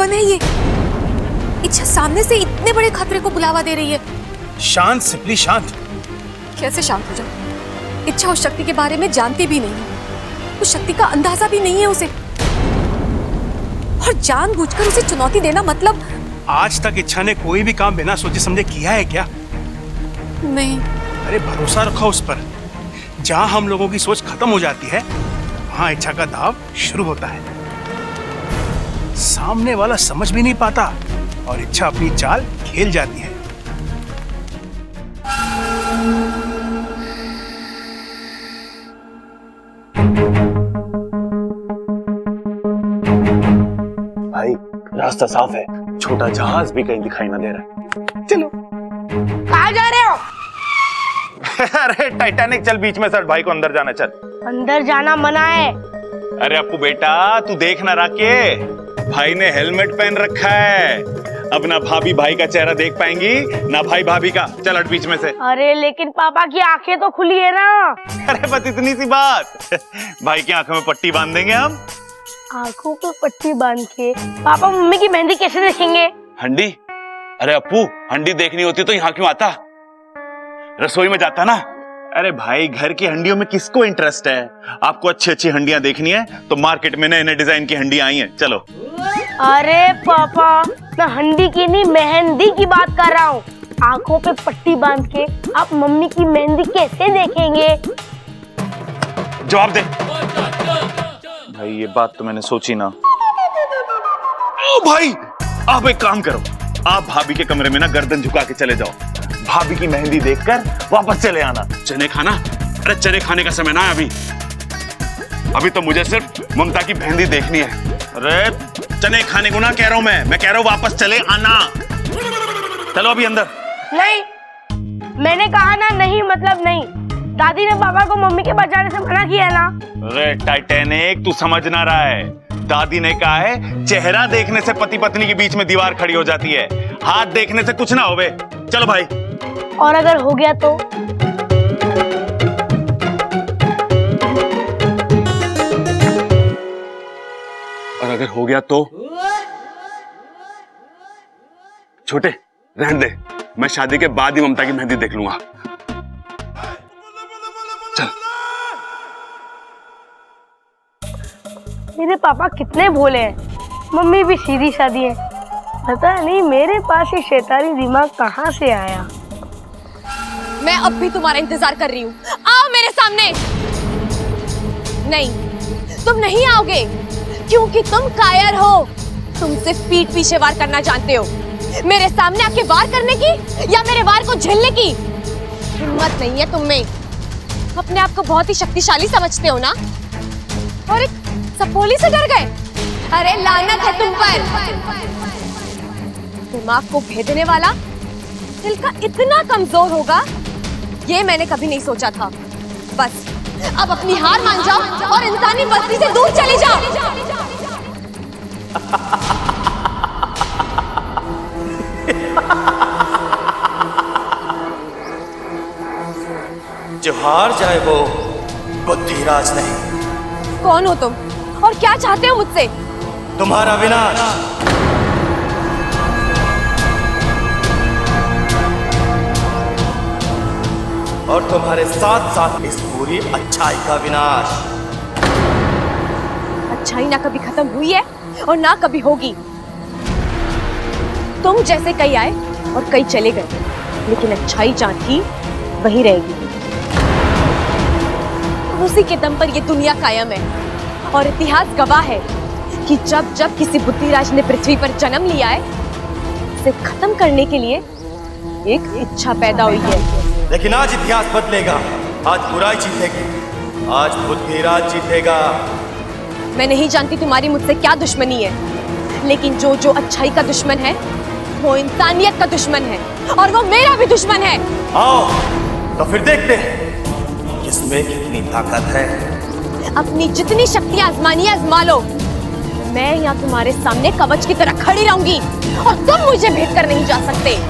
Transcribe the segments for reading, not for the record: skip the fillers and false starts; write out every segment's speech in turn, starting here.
पागलपन है ये? इच्छा सामने से इतने बड़े खतरे को बुलावा दे रही है। शांत सिप्ली शांत। कैसे शांत हो जाऊं? इच्छा उस शक्ति के बारे में जानती भी नहीं है, उस शक्ति का अंदाजा भी नहीं है उसे, और जानबूझकर उसे चुनौती देना मतलब। आज तक इच्छा ने कोई भी काम बिना सोचे समझे किया है क्या? नहीं। अरे भरोसा रखो उस पर। जहां हम लोगों की सोच खत्म हो जाती है वहां इच्छा का दाव शुरू होता है। सामने वाला समझ भी नहीं पाता और इच्छा अपनी चाल खेल जाती है। भाई रास्ता साफ है, छोटा जहाज भी कहीं दिखाई ना दे रहा है। चलो। कहाँ जा रहे हो? अरे टाइटैनिक चल, बीच में सर भाई को अंदर जाना। चल अंदर जाना मना है। अरे अपू बेटा तू देख ना राके, भाई ने हेलमेट पहन रखा है। अब ना भाभी भाई का चेहरा देख पाएंगी ना भाई भाभी का। चल हट बीच में से। अरे लेकिन पापा की आंखें तो खुली है ना। अरे बस इतनी सी बात। भाई की आंखों में पट्टी बांध देंगे हम। आंखों पे पट्टी बांध के पापा मम्मी की मेहंदी कैसे देखेंगे? हंडी? अरे अपू हंडी देखनी होती तो यहाँ क्यों आता, रसोई में जाता ना। अरे भाई घर की हंडियों में किसको इंटरेस्ट है? आपको अच्छी अच्छी हंडियां देखनी है तो मार्केट में नए नए डिजाइन की हंडियां आई हैं। चलो। अरे पापा मैं हंडी की नहीं मेहंदी की बात कर रहा हूँ। आंखों पे पट्टी बांध के आप मम्मी की मेहंदी कैसे देखेंगे? जवाब दे भाई। ये बात तो मैंने सोची ना। ओ भाई आप एक काम करो, आप भाभी के कमरे में ना गर्दन झुका के चले जाओ। भाभी की मेहंदी देखकर वापस चले आना। चने खाना? अरे चने खाने का समय ना है अभी तो मुझे सिर्फ ममता की मेहंदी देखनी है। अरे चने खाने को ना कह रहा हूं मैं कह रहा हूं वापस चले आना। चलो अभी अंदर। नहीं, मैंने कहा ना नहीं मतलब नहीं। दादी ने पापा को मम्मी के बचाने से मना किया ना। अरे टाइटैनिक तू समझ ना रहा है, दादी ने कहा है चेहरा देखने से पति पत्नी के बीच में दीवार खड़ी हो जाती है, हाथ देखने से कुछ ना होवे। चलो भाई। और अगर हो गया तो? और अगर हो गया तो? छोटे रहने दे, मैं शादी के बाद ही ममता की मेहंदी देख लूंगा। चल। मेरे पापा कितने भोले हैं, मम्मी भी सीधी सादी है। पता नहीं मेरे पास ये शैतानी दिमाग कहाँ से आया। मैं अब भी तुम्हारा इंतजार कर रही हूँ, आओ मेरे सामने। नहीं, तुम नहीं आओगे क्योंकि तुम कायर हो। तुम सिर्फ पीठ पीछे वार करना जानते हो। मेरे सामने आके वार करने की या मेरे वार को झेलने की हिम्मत नहीं है तुम में। अपने आप को बहुत ही शक्तिशाली समझते हो ना, और एक सपोली से डर गए। अरे लानत है तुम पर। दिमाग को भेदने वाला दिल का इतना कमजोर होगा ये मैंने कभी नहीं सोचा था। बस अब अपनी हार मान जाओ और इंसानी बस्ती से दूर चले जाओ। जो हार जाए वो बुद्धिराज नहीं। कौन हो तुम और क्या चाहते हो मुझसे? तुम्हारा विनाश। और तुम्हारे साथ साथ इस पूरी अच्छाई का विनाश। अच्छाई ना कभी खत्म हुई है और ना कभी होगी। तुम जैसे कई आए और कई चले गए, लेकिन अच्छाई जहाँ थी वहीं रहेगी। उसी के दम पर ये दुनिया कायम है और इतिहास गवाह है कि जब जब किसी बुद्धिराज ने पृथ्वी पर जन्म लिया है, उसे खत्म करने के लिए एक इच्छा पैदा हुई है। लेकिन आज इतिहास बदलेगा, आज बुराई जीतेगी, आज बुद्धिराज जीतेगा। मैं नहीं जानती तुम्हारी मुझसे क्या दुश्मनी है, लेकिन जो जो अच्छाई का दुश्मन है वो इंसानियत का दुश्मन है, और वो मेरा भी दुश्मन है। आओ तो फिर देखते हैं किसमें कितनी ताकत है। अपनी जितनी शक्ति आजमानी आजमा लो। मैं यहाँ तुम्हारे सामने कवच की तरह खड़ी रहूंगी और तुम मुझे भेद कर नहीं जा सकते।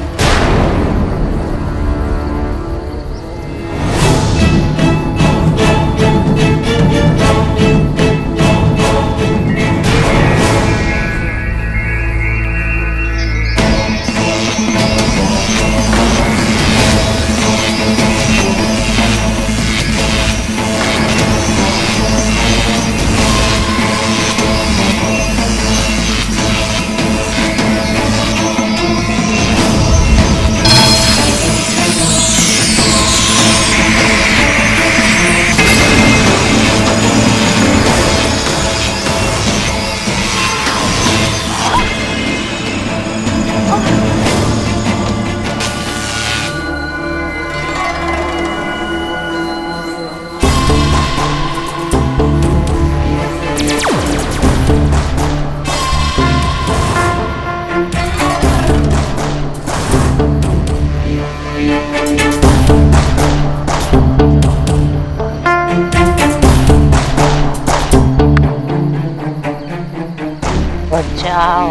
जाओ।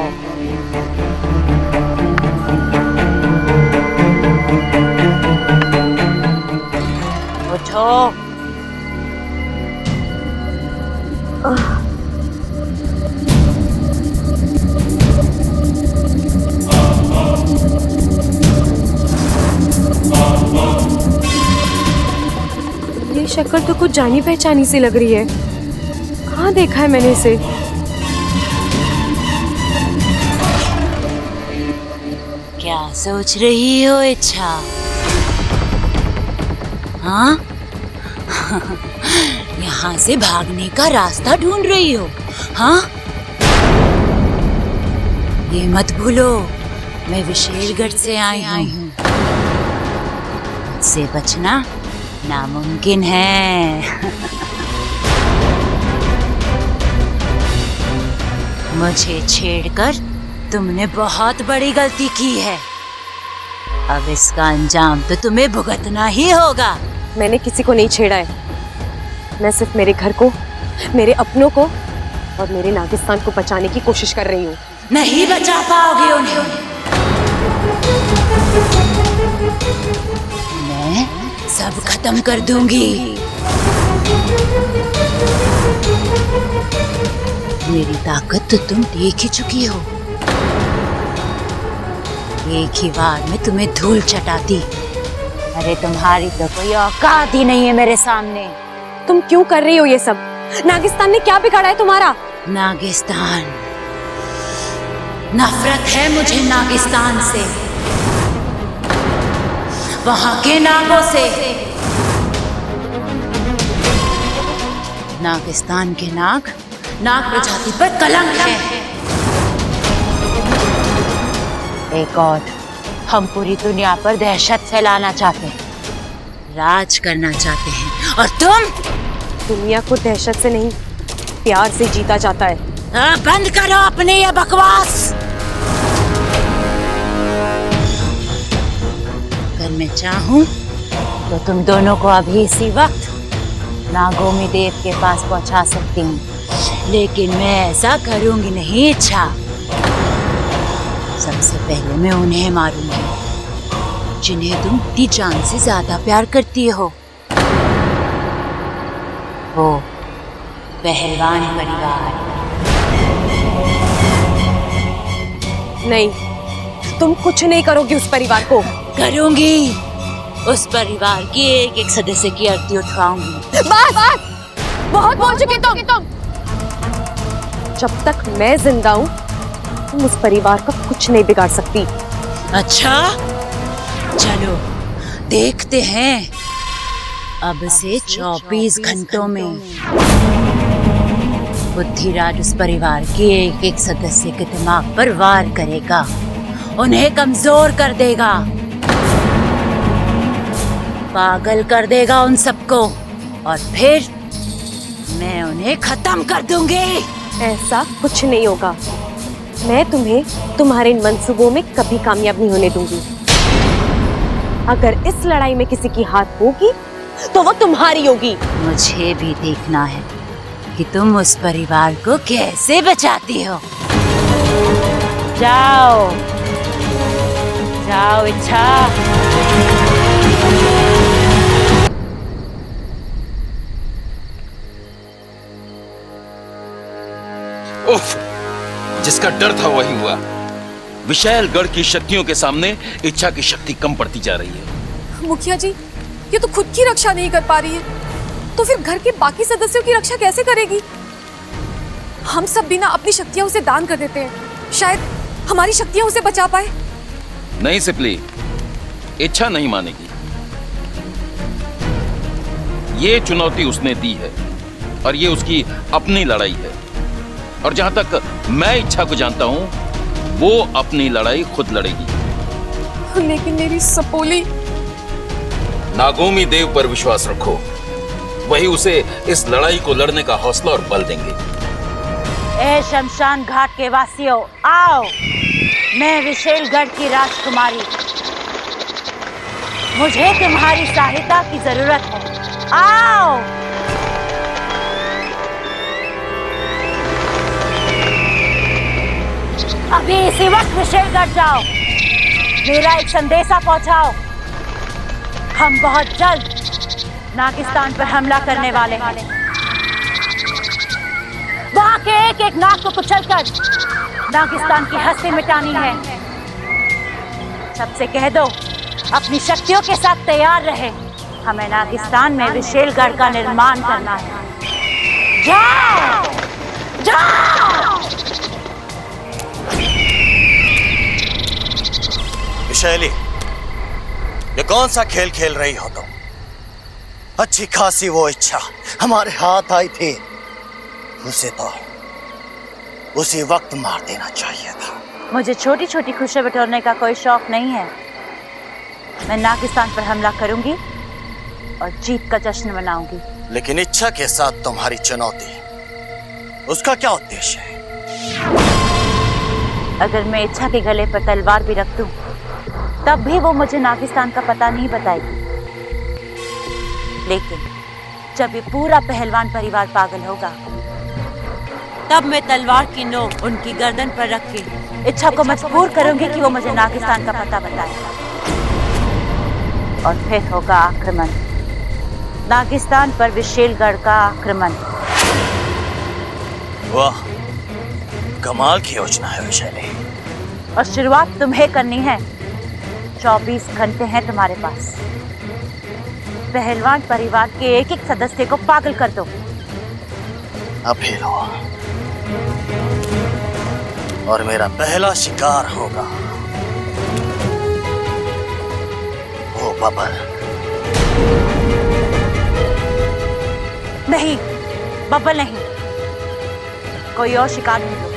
उठो। ये शक्ल तो कुछ जानी पहचानी सी लग रही है। कहाँ देखा है मैंने इसे? क्या सोच रही हो इच्छा? हाँ? यहाँ से भागने का रास्ता ढूंढ रही हो? हाँ? ये मत भूलो, मैं विशेषगढ़ से आई हूँ। मुझसे बचना नामुमकिन है। मुझे छेड़कर तुमने बहुत बड़ी गलती की है। अब इसका अंजाम तो तुम्हें भुगतना ही होगा। मैंने किसी को नहीं छेड़ा है। मैं सिर्फ मेरे घर को, मेरे अपनों को और मेरे नागिस्तान को बचाने की कोशिश कर रही हूँ। नहीं बचा पाओगे उन्हें। मैं सब खत्म कर दूंगी। मेरी ताकत तो तुम देख ही चुकी हो। एक ही बार में तुम्हें धूल चटाती। अरे तुम्हारी तो कोई औकात ही नहीं है मेरे सामने। तुम क्यों कर रही हो ये सब? नागिस्तान ने क्या बिगाड़ा है तुम्हारा? नागिस्तान, नफरत है मुझे नागिस्तान से, वहां के नागों से। नागिस्तान के नाग प्रजाति पर कलंक है। एक और, हम पूरी दुनिया पर दहशत फैलाना चाहते हैं, राज करना चाहते हैं, और तुम? दुनिया को दहशत से नहीं, प्यार से जीता जाता है। बंद करो अपनी ये बकवास। अगर मैं चाहूं तो तुम दोनों को अभी इसी वक्त नागोमी देव के पास पहुंचा सकती हूँ, लेकिन मैं ऐसा करूंगी नहीं इच्छा। सबसे पहले मैं उन्हें मारूंगी जिन्हें तुम इतनी जान से ज्यादा प्यार करती हो। वो पहलवान परिवार। नहीं, तुम कुछ नहीं करोगी उस परिवार को। करूंगी। उस परिवार की एक एक सदस्य की आरती उठवाऊंगी। बस बहुत बोल चुके तुम। जब तक मैं जिंदा हूँ तुम उस परिवार का कुछ नहीं बिगाड़ सकती। अच्छा, चलो देखते हैं अब से 24 घंटों में बुद्धिराज उस परिवार के एक एक सदस्य के दिमाग पर वार करेगा, उन्हें कमजोर कर देगा, पागल कर देगा उन सबको, और फिर मैं उन्हें खत्म कर दूंगी। ऐसा कुछ नहीं होगा। मैं तुम्हें तुम्हारे इन मंसूबों में कभी कामयाब नहीं होने दूंगी। अगर इस लड़ाई में किसी की हाथ होगी तो वो तुम्हारी होगी। मुझे भी देखना है कि तुम उस परिवार को कैसे बचाती हो। जाओ जाओ इच्छा। उफ, जिसका डर था वही हुआ। विशालगढ़ की शक्तियों के सामने इच्छा की शक्ति कम पड़ती जा रही है। मुखिया जी, ये तो खुद की रक्षा नहीं कर पा रही है, तो फिर घर के बाकी सदस्यों की रक्षा कैसे करेगी? हम सब बिना अपनी शक्तियां उसे दान कर देते हैं, शायद हमारी शक्तियां उसे बचा पाए। नहीं सिपली, इच्छा नहीं मानेगी। ये चुनौती उसने दी है और ये उसकी अपनी लड़ाई है, और जहां तक मैं इच्छा को जानता हूं, वो अपनी लड़ाई खुद लड़ेगी। लेकिन मेरी सपोली। नागोमी देव पर विश्वास रखो, वही उसे इस लड़ाई को लड़ने का हौसला और बल देंगे। ए शमशान घाट के वासियों, आओ। मैं विशेषगढ़ की राजकुमारी, मुझे तुम्हारी सहायता की जरूरत है। आओ। अभी इसी वक्त विशेषगढ़ जाओ, मेरा एक संदेशा पहुंचाओ। हम बहुत जल्द नागिस्तान पर हमला करने वाले हैं। वहां के एक एक नाग को कुचलकर नागिस्तान की हस्ती मिटानी है। सबसे कह दो अपनी शक्तियों के साथ तैयार रहे। हमें नागिस्तान में विशेषगढ़ का निर्माण करना है। जाओ जाओ। विशैली, ये कौन सा खेल खेल रही हो तुम? अच्छी खासी वो इच्छा हमारे हाथ आई थी, उसे तो उसी वक्त मार देना चाहिए था। मुझे छोटी छोटी खुशियां बटोरने का कोई शौक नहीं है। मैं नागिस्तान पर हमला करूंगी और जीत का जश्न मनाऊंगी। लेकिन इच्छा के साथ तुम्हारी चुनौती, उसका क्या उद्देश्य है? अगर मैं इच्छा के गले पर तलवार भी रख दूं, तब भी वो मुझे नागिस्तान का पता नहीं बताएगी। लेकिन जब ये पूरा पहलवान परिवार पागल होगा, तब मैं तलवार की नोक उनकी गर्दन पर रख के इच्छा को मजबूर करूंगी कि वो मुझे नागिस्तान का पता बताए। और फिर होगा आक्रमण, नागिस्तान पर विशेषगढ़ का आक्रमण। वाह, कमाल की योजना है विशैली। और शुरुआत तुम्हें करनी है। 24 घंटे हैं तुम्हारे पास। पहलवान परिवार के एक एक सदस्य को पागल कर दो। अब खेलो और मेरा पहला शिकार होगा वो बबल। नहीं, बब्बल नहीं, कोई और शिकार ढूंढो।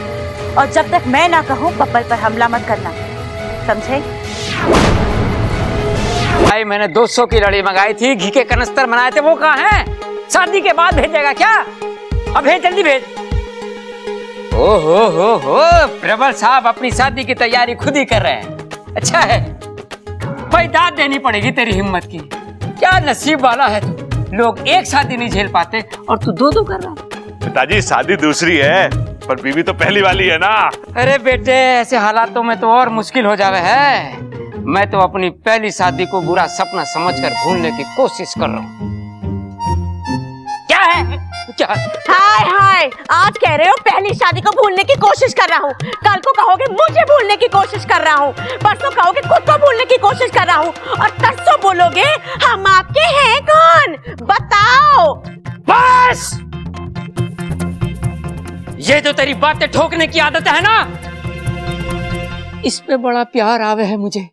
और जब तक मैं ना कहूं बब्बल पर हमला मत करना, समझे? भाई मैंने 200 की लड़ी मंगाई थी, घी के कनस्तर बनाए थे, वो कहाँ हैं? शादी के बाद भेजेगा क्या? अब भेज, जल्दी भेज। हो, प्रबल साहब अपनी शादी की तैयारी खुद ही कर रहे हैं। अच्छा है भाई, दाद देनी पड़ेगी तेरी हिम्मत की। क्या नसीब वाला है तू, लोग एक शादी नहीं झेल पाते और तू दो कर रहा है। पिताजी शादी दूसरी है, पर बीवी तो पहली वाली है ना। अरे बेटे, ऐसे हालातों में तो और मुश्किल हो जावे है। मैं तो अपनी पहली शादी को बुरा सपना समझकर भूलने की कोशिश कर रहा हूँ। क्या है? क्या? हाय हाय, आज कह रहे हो पहली शादी को भूलने की कोशिश कर रहा हूँ, कल को कहोगे मुझे भूलने की कोशिश कर रहा हूँ, परसों कहोगे खुद को भूलने की कोशिश कर रहा हूँ, और तरसों बोलोगे हम आपके हैं कौन? बताओ। बस, ये जो तेरी बातें ठोकने की आदत है ना, इस पे बड़ा प्यार आवे है मुझे।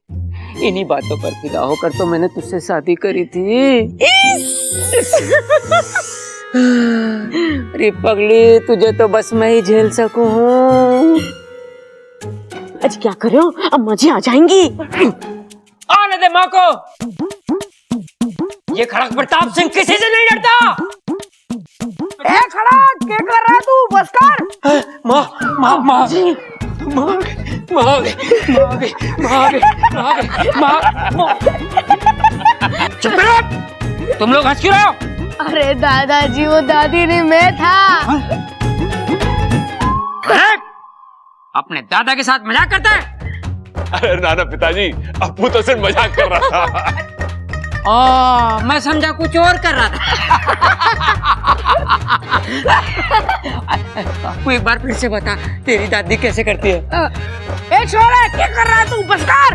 इन्हीं बातों पर फिदा होकर तो मैंने तुझसे शादी करी थी। अरे पगली, तुझे तो बस मैं ही झेल सकूं। आज क्या करो, अम्मा जी आ जाएंगी। आने दे माँ को। ये खड़क प्रताप सिंह किसी से नहीं डरता। खड़ा क्या कर रहा है तू? बस कर। माँ चुप रहो। तुम लोग हंस क्यों रहे हो? अरे दादाजी, वो दादी नहीं, मैं था। अपने दादा के साथ मजाक करता है? अरे नाना पिताजी, अप्पू तो सिर्फ मजाक कर रहा था। मैं समझा कुछ और कर रहा था। अप्पू, एक बार फिर से बता, तेरी दादी कैसे करती है? ए छोरा, क्या कर रहा है तू? बस कर।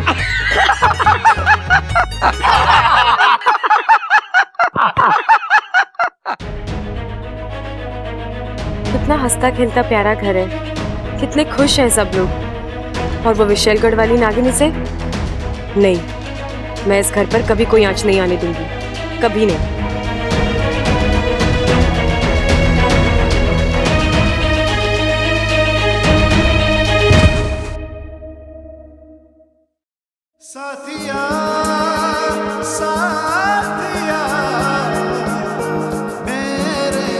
कितना हंसता खेलता प्यारा घर है, कितने खुश हैं सब लोग। और वो विशेषगढ़ वाली नागिनी से नहीं, मैं इस घर पर कभी कोई आंच नहीं आने दूंगी, कभी नहीं। साथिया साथिया मेरे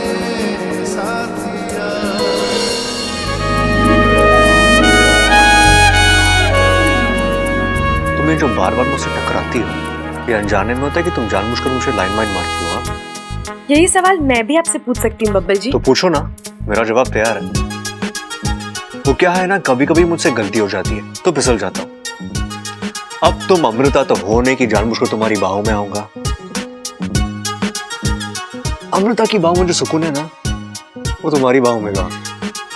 साथिया। तुम्हें जो बार बार मुझसे टकराती हो, ये अनजाने में होता है कि तुम जानबूझकर मुझे लाइन माइन मारती हो? हाँ, यही सवाल मैं भी आपसे पूछ सकती हूँ बब्बल जी। तो पूछो ना, मेरा जवाब तैयार है। वो क्या है ना, कभी कभी मुझसे गलती हो जाती है तो फिसल जाता हूँ। अब तुम अमृता तो हो नहीं कि जानबूझकर तुम्हारी बाहों में आऊंगा। अमृता की बाहों में जो सुकून है ना, वो तुम्हारी बाहों में गा।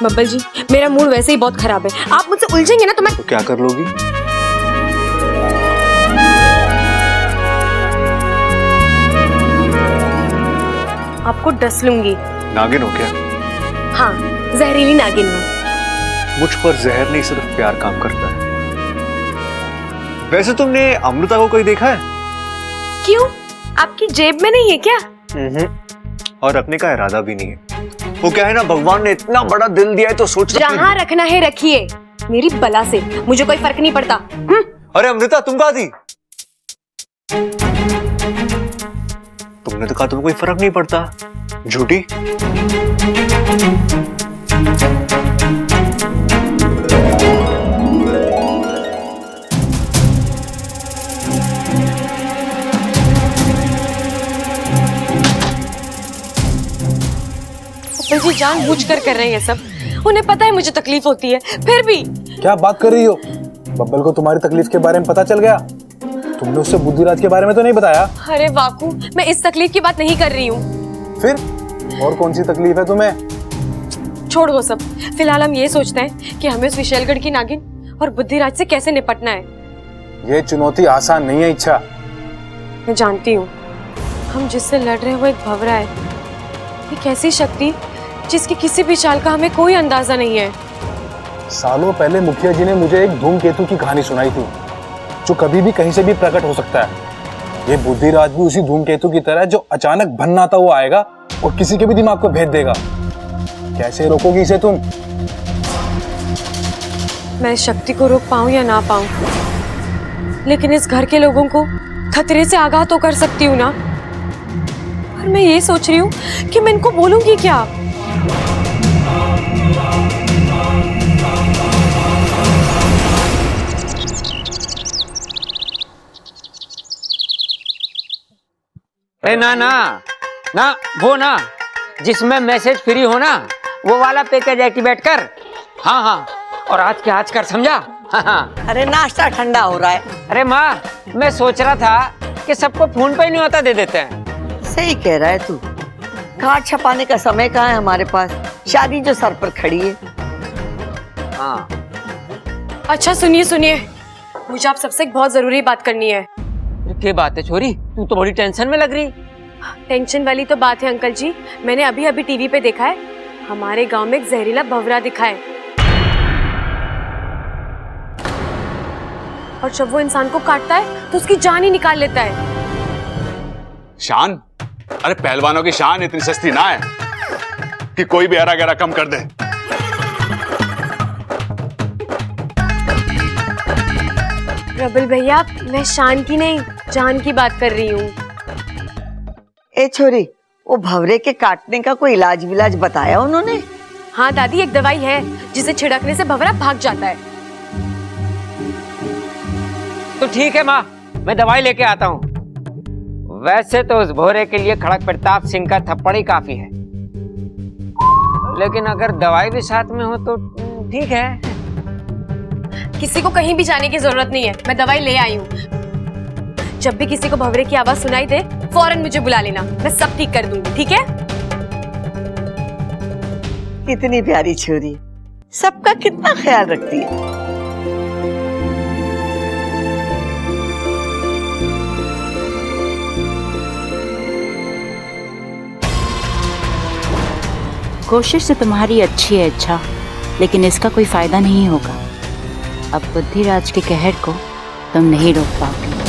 बब्बल जी, मेरा मूड वैसे ही बहुत खराब है, आप मुझसे उलझेंगे ना तो मैं तो क्या कर लोगी? आपको डस लूंगी। नागिन हो क्या? हाँ, जहरीली नागिन हूँ। मुझ पर जहर नहीं, सिर्फ प्यार काम करता है। वैसे तुमने अमृता को कोई देखा है? क्यों, आपकी जेब में नहीं है क्या? और रखने का इरादा भी नहीं है। वो क्या है ना, भगवान ने इतना बड़ा दिल दिया है तो सोच जहाँ रखना है रखिए, मेरी बला से मुझे कोई फर्क नहीं पड़ता। अरे अमृता, तुम कहाँ थी? तुमने तो कहा तुम्हें कोई फर्क नहीं पड़ता, झूठी। जी जानबूझकर कर रहे हैं सब, उन्हें पता है मुझे तकलीफ होती है, फिर भी। क्या बात कर रही हो? बब्बल को तुम्हारी तकलीफ के बारे में पता चल गया? तुमने उससे बुद्धिराज के बारे में तो नहीं बताया? अरे वाकू, मैं इस तकलीफ की बात नहीं कर रही हूँ। फिर और कौन सी तकलीफ है तुम्हें? छोड़ वो सब, फिलहाल हम ये सोचते हैं कि हमें उस विशैलगढ़ की नागिन और बुद्धिराज से कैसे निपटना है। ये चुनौती आसान नहीं है इच्छा। मैं जानती हूँ, हम जिससे लड़ रहे हैं वो एक भंवरा है, एक ऐसी शक्ति जिसकी किसी भी चाल का हमें कोई अंदाजा नहीं है। सालों पहले मुखिया जी ने मुझे एक धूमकेतु की कहानी सुनाई थी, जो कभी भी कहीं से भी प्रकट हो सकता है। ये बुद्धिराज भी उसी धूमकेतु की तरह, जो अचानक भन्नाता हुआ आएगा और किसी के भी दिमाग को भेद देगा। कैसे रोकोगी इसे तुम? मैं इस शक्ति को रोक पाऊं या ना पाऊं, लेकिन इस घर के लोगों को खतरे से आगाह तो कर सकती हूँ ना। और मैं ये सोच रही हूँ कि मैं इनको बोलूंगी क्या। ना ना ना, वो ना जिसमें मैसेज फ्री हो ना, वो वाला पैकेज एक्टिवेट कर। हाँ हाँ, और आज के आज कर, समझा? हाँ। अरे नाश्ता ठंडा हो रहा है। अरे माँ, मैं सोच रहा था कि सबको फोन पे ही नहीं होता दे देते हैं। सही कह रहा है तू, कार्ड छपाने का समय कहाँ है हमारे पास, शादी जो सर पर खड़ी है। हाँ। अच्छा सुनिए सुनिए, मुझे आप सबसे एक बहुत जरूरी बात करनी है। क्या बात है छोरी, तू तो बड़ी टेंशन में लग रही। टेंशन वाली तो बात है अंकल जी, मैंने अभी अभी टीवी पे देखा है, हमारे गांव में एक जहरीला भंवरा दिखा है, और जब वो इंसान को काटता है तो उसकी जान ही निकाल लेता है। शान? अरे पहलवानों की शान इतनी सस्ती ना है कि कोई भी हरा गहरा कम कर दे। प्रबल भैया, मैं शान की नहीं, जान की बात कर रही हूँ। ए छोरी, वो भंवरे के काटने का कोई इलाज विलाज बताया उन्होंने? हाँ दादी, एक दवाई है जिसे छिड़कने से भंवरा भाग जाता है। तो ठीक है माँ, मैं दवाई लेके आता हूँ। वैसे तो उस भोरे के लिए खड़क प्रताप सिंह का थप्पड़ ही काफी है, लेकिन अगर दवाई भी साथ में हो तो ठीक है। किसी को कहीं भी जाने की जरूरत नहीं है, मैं दवाई ले आई हूँ। जब भी किसी को भंवरे की आवाज सुनाई दे, फौरन मुझे बुला लेना, मैं सब ठीक कर दूंगी, ठीक है? कितनी प्यारी छोरी, सबका कितना ख्याल रखती है। कोशिश तो तुम्हारी अच्छी है अच्छा, लेकिन इसका कोई फायदा नहीं होगा। अब बुद्धिराज के कहर को तुम नहीं रोक पाओगे।